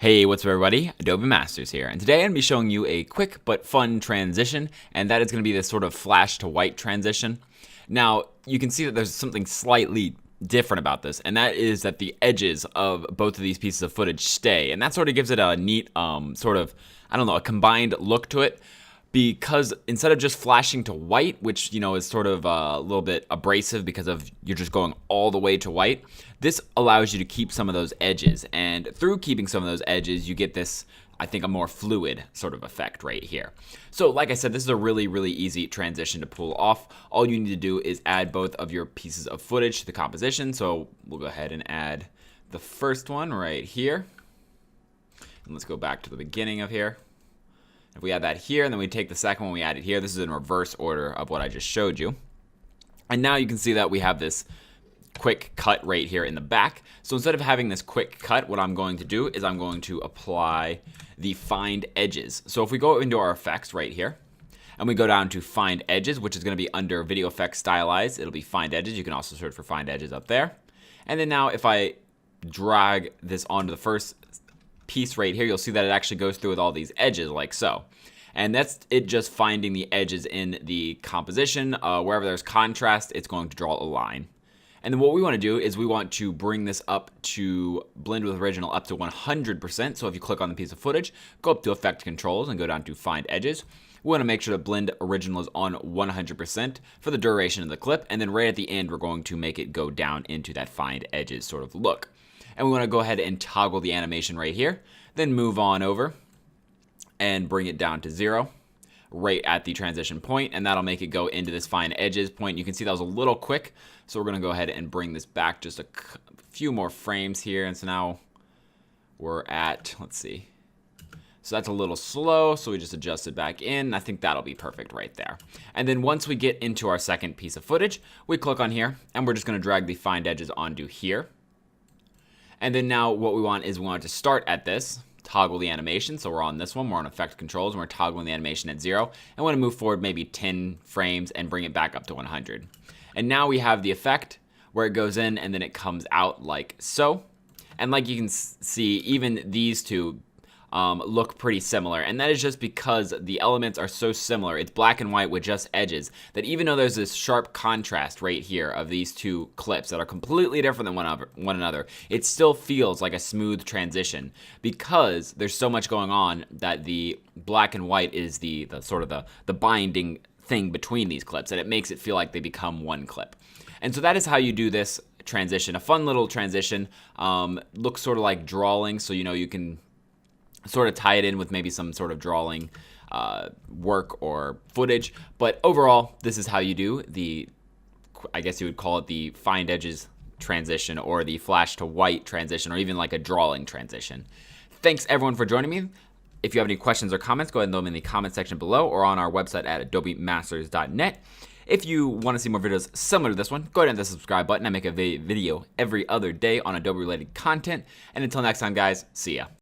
Hey, what's up everybody? Adobe Masters here, and today I'm going to be showing you a quick but fun transition, and that is going to be this sort of flash to white transition. Now, you can see that there's something slightly different about this, and that is that the edges of both of these pieces of footage stay, and that sort of gives it a neat a combined look to it. Because instead of just flashing to white, which, is sort of a little bit abrasive because of you're just going all the way to white, this allows you to keep some of those edges. And through keeping some of those edges, you get this, I think, a more fluid sort of effect right here. So like I said, this is a really, really easy transition to pull off. All you need to do is add both of your pieces of footage to the composition. So we'll go ahead and add the first one right here. And let's go back to the beginning of here. If we add that here, and then we take the second one, we add it here. This is in reverse order of what I just showed you. And now you can see that we have this quick cut right here in the back. So instead of having this quick cut, what I'm going to do is I'm going to apply the find edges. So if we go into our effects right here, and we go down to find edges, which is going to be under video effects stylized, it'll be find edges. You can also search for find edges up there. And then now if I drag this onto the first piece right here, you'll see that it actually goes through with all these edges like so. And that's it, just finding the edges in the composition. Wherever there's contrast, it's going to draw a line. And then what we want to do is we want to bring this up to blend with original up to 100%. So if you click on the piece of footage, go up to effect controls and go down to find edges. We want to make sure that blend original is on 100% for the duration of the clip. And then right at the end, we're going to make it go down into that find edges sort of look. And we want to go ahead and toggle the animation right here, then move on over and bring it down to 0 right at the transition point, and that'll make it go into this fine edges point. You can see that was a little quick, so we're going to go ahead and bring this back just a few more frames here. And so now we're at, let's see. So that's a little slow, so we just adjust it back in. I think that'll be perfect right there. And then once we get into our second piece of footage, we click on here, and we're just going to drag the find edges onto here. And then now what we want is we want to start at this, toggle the animation. So we're on this one, we're on effect controls, and we're toggling the animation at 0. And we want to move forward maybe 10 frames and bring it back up to 100. And now we have the effect where it goes in and then it comes out like so. And like you can see, even these two look pretty similar, and that is just because the elements are so similar. It's black and white with just edges, that even though there's this sharp contrast right here of these two clips that are completely different than one another, it still feels like a smooth transition because there's so much going on that the black and white is the binding thing between these clips, and it makes it feel like they become one clip. And so that is how you do this transition. A fun little transition. Looks sort of like drawing, so you can sort of tie it in with maybe some sort of drawing work or footage. But overall, this is how you do the, I guess you would call it the find edges transition, or the flash to white transition, or even like a drawing transition. Thanks everyone for joining me. If you have any questions or comments, go ahead and throw them in the comment section below or on our website at adobemasters.net. If you want to see more videos similar to this one, go ahead and hit the subscribe button. I make a video every other day on Adobe related content. And until next time, guys, see ya.